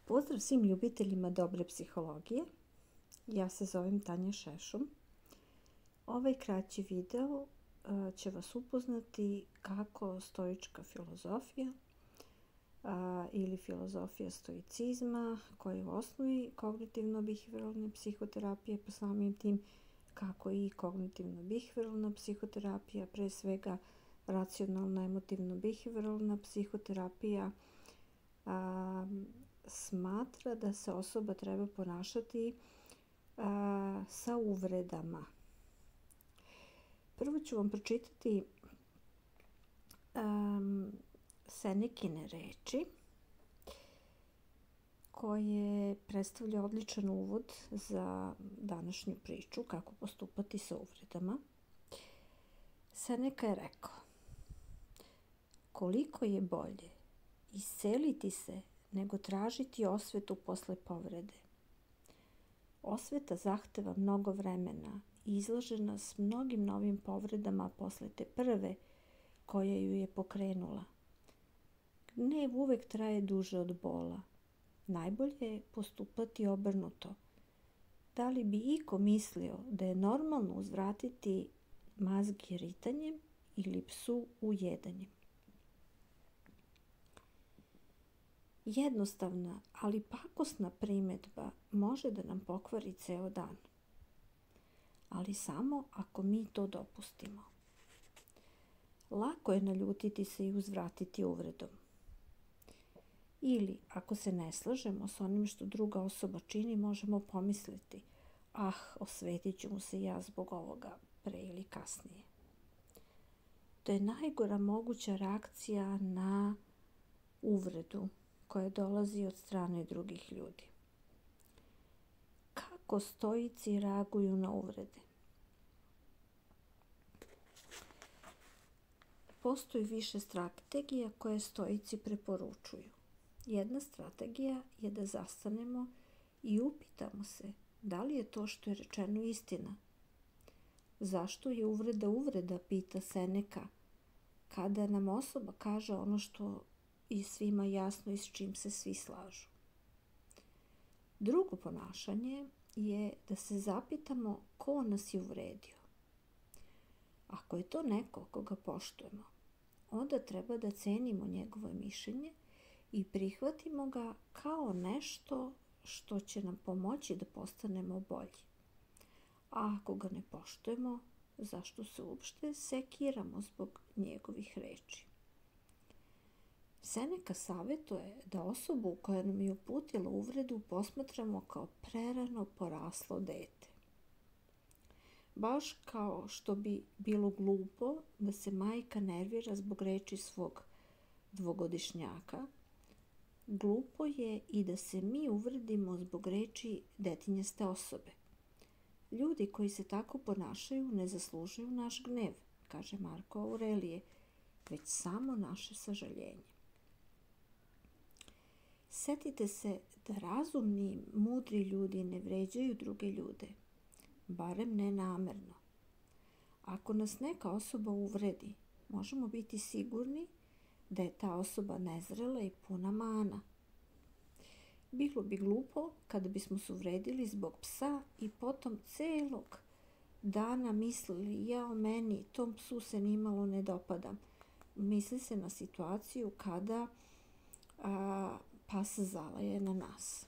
Pozdrav svim ljubiteljima dobre psihologije. Ja se zovem Tanja Šešum. Ovaj kraći video će vas upoznati kako stoička filozofija ili filozofija stoicizma, koja je u osnovi kognitivno-behavioralne psihoterapije, pa samim tim kako i kognitivno-behavioralna psihoterapija, pre svega racionalna emotivno-behavioralna psihoterapija, smatra da se osoba treba ponašati sa uvredama. Prvo ću vam pročitati Senekine reči koje predstavlja odličan uvod za današnju priču kako postupati sa uvredama. Seneka je rekao: koliko je bolje isceliti se nego tražiti osvetu posle povrede. Osveta zahteva mnogo vremena i izlaže nas mnogim novim povredama posle te prve koja ju je pokrenula. Gnev uvek traje duže od bola. Najbolje je postupati obrnuto. Da li bi iko mislio da je normalno uzvratiti mazgi ritanjem ili psu ujedanjem? Jednostavna, ali pakosna primedba može da nam pokvari ceo dan. Ali samo ako mi to dopustimo. Lako je naljutiti se i uzvratiti uvredom. Ili, ako se ne slažemo s onim što druga osoba čini, možemo pomisliti: osvetit ću mu se ja zbog ovoga pre ili kasnije. To je najgora moguća reakcija na uvredu koja dolazi od strane drugih ljudi. Kako stoici reaguju na uvrede? Postoji više strategija koje stoici preporučuju. Jedna strategija je da zastanemo i upitamo se da li je to što je rečeno istina. Zašto je uvreda uvreda, pita Seneka, kada nam osoba kaže ono što i svima jasno i s čim se svi slažu. Drugo ponašanje je da se zapitamo ko nas je uvredio. Ako je to neko koga poštujemo, onda treba da cenimo njegovo mišljenje i prihvatimo ga kao nešto što će nam pomoći da postanemo bolji. A ako ga ne poštujemo, zašto se uopšte sekiramo zbog njegovih reči? Seneka savetuje da osobu koja nam je uputila uvredu posmatramo kao prerano poraslo dete. Baš kao što bi bilo glupo da se majka nervira zbog reči svog dvogodišnjaka, glupo je i da se mi uvredimo zbog reči detinjaste osobe. Ljudi koji se tako ponašaju ne zaslužuju naš gnev, kaže Marko Aurelije, već samo naše sažaljenje. Setite se da razumni, mudri ljudi ne vređaju druge ljude, barem ne namerno. Ako nas neka osoba uvredi, možemo biti sigurni da je ta osoba nezrela i puna mana. Bilo bi glupo kada bismo se uvredili zbog psa i potom celog dana mislili: jao, meni tom psu se nimalo ne dopada. Misli se na situaciju kada pas zalaje na nas.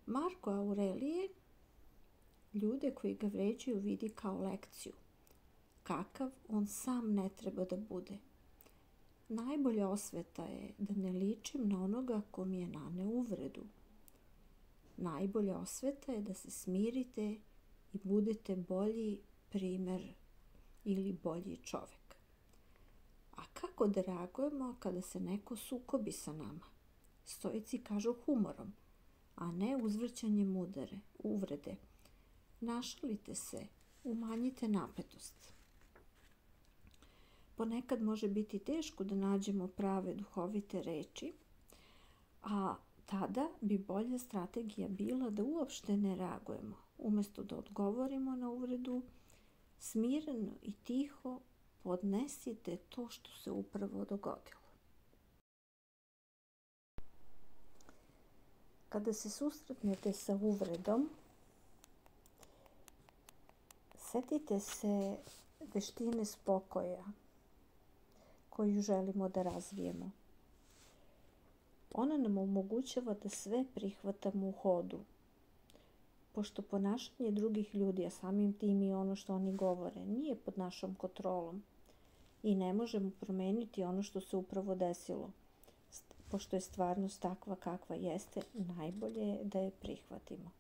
Marko Aurelije ljude koji ga vređaju vidi kao lekciju. Kakav on sam ne treba da bude. Najbolja osveta je da ne ličim na onoga ko mi je naneo uvredu. Najbolja osveta je da se smirite i budete bolji primer ili bolji čovek. A kako da reagujemo kada se neko sukobi sa nama? Stoici kažu humorom, a ne uzvrćanjem uvrede. Našalite se, umanjite napetost. Ponekad može biti teško da nađemo prave duhovite reči, a tada bi bolja strategija bila da uopšte ne reagujemo. Umesto da odgovorimo na uvredu, smireno i tiho podnesite to što se upravo dogodilo. Kada se susretnete sa uvredom, setite se veštine spokoja koju želimo da razvijemo. Ona nam omogućava da sve prihvatamo u hodu, pošto ponašanje drugih ljudi, a samim tim i ono što oni govore, nije pod našom kontrolom i ne možemo promeniti ono što se upravo desilo. Pošto je stvarnost takva kakva jeste, najbolje je da je prihvatimo.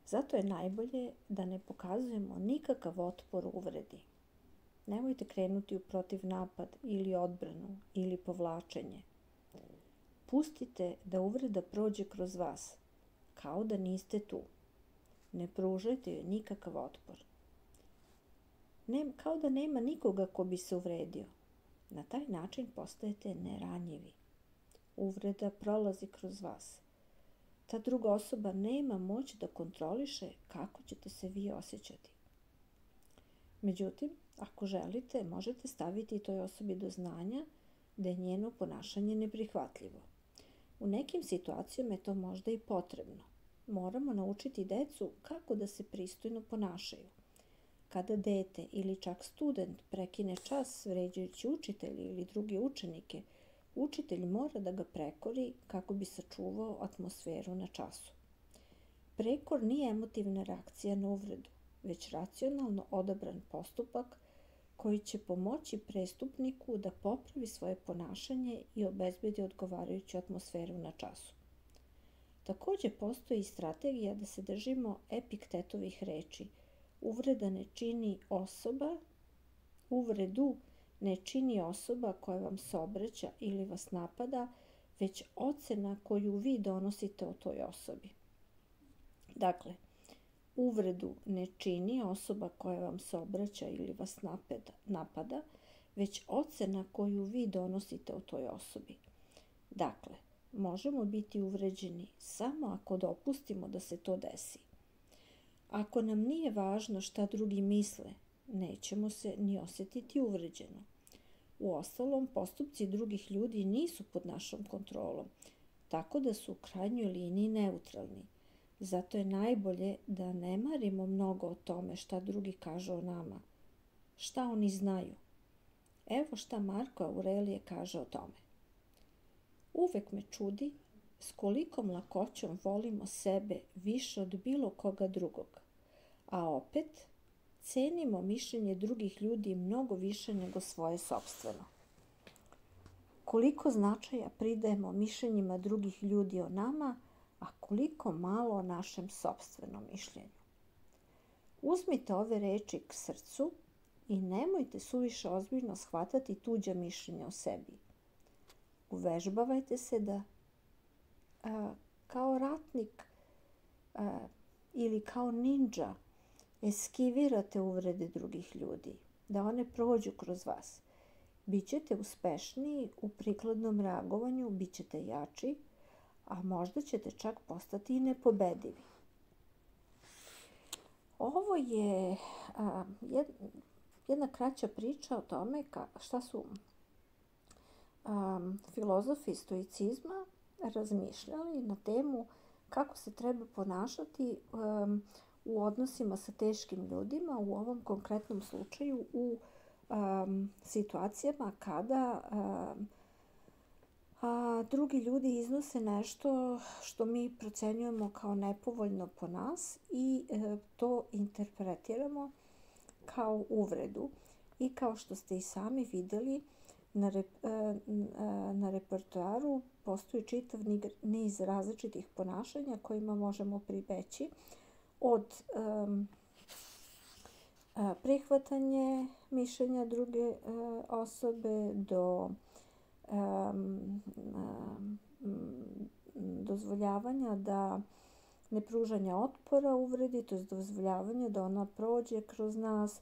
Zato je najbolje da ne pokazujemo nikakav otpor uvredi. Nemojte krenuti u protiv napad ili odbranu ili povlačenje. Pustite da uvreda prođe kroz vas, kao da niste tu. Ne pružajte joj nikakav otpor. Kao da nema nikoga ko bi se uvredio. Na taj način postajete neranjivi. Uvreda prolazi kroz vas. Ta druga osoba nema moć da kontroliše kako ćete se vi osjećati. Međutim, ako želite, možete staviti toj osobi do znanja da je njeno ponašanje neprihvatljivo. U nekim situacijama je to možda i potrebno. Moramo naučiti decu kako da se pristojno ponašaju. Kada dete ili čak student prekine čas vređajući učitelja ili druge učenike, učitelj mora da ga prekori kako bi sačuvao atmosferu na času. Prekor nije emotivna reakcija na uvredu, već racionalno odabran postupak koji će pomoći prestupniku da popravi svoje ponašanje i obezbedi odgovarajuću atmosferu na času. Takođe postoji strategija da se držimo Epiktetovih reči. Uvredu ne čini osoba koja vam se obraća ili vas napada, već ocena koju vi donosite o toj osobi. Dakle, uvredu ne čini osoba koja vam se obraća ili vas napada, već ocena koju vi donosite o toj osobi. Dakle, možemo biti uvređeni samo ako dopustimo da se to desi. Ako nam nije važno šta drugi misle, nećemo se ni osjetiti uvređeno. Uostalom, postupci drugih ljudi nisu pod našom kontrolom, tako da su u krajnjoj liniji neutralni. Zato je najbolje da ne marimo mnogo o tome šta drugi kažu o nama. Šta oni znaju? Evo šta Marko Aurelije kaže o tome. Uvek me čudi s kolikom lakoćom volimo sebe više od bilo koga drugog, a opet cenimo mišljenje drugih ljudi mnogo više nego svoje sopstveno. Koliko značaja pridajemo mišljenjima drugih ljudi o nama, a koliko malo o našem sopstvenom mišljenju. Uzmite ove reči k srcu i nemojte suviše ozbiljno shvatati tuđa mišljenja o sebi. Uvežbavajte se da kao ratnik ili kao ninja eskivirate uvrede drugih ljudi, da one prođu kroz vas. Bićete uspešniji u prikladnom reagovanju, bićete jači, a možda ćete čak postati i nepobedivi. Ovo je jedna kraća priča o tome šta su filozofi stoicizma razmišljali na temu kako se treba ponašati u odnosima sa teškim ljudima, u ovom konkretnom slučaju u situacijama kada drugi ljudi iznose nešto što mi procenjujemo kao nepovoljno po nas i to interpretiramo kao uvredu. I kao što ste i sami vidjeli, na repertoaru postoji čitav niz različitih ponašanja kojima možemo pribeći od prihvatanje mišljenja druge osobe do dozvoljavanja da ne pružanja otpora uvredi, to je dozvoljavanje da ona prođe kroz nas,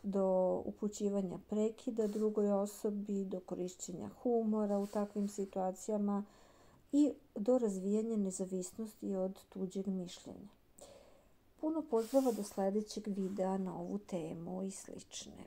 do upućivanja prekida drugoj osobi, do korišćenja humora u takvim situacijama i do razvijanja nezavisnosti od tuđeg mišljenja. Puno pozdrava do sljedećeg videa na ovu temu i slične.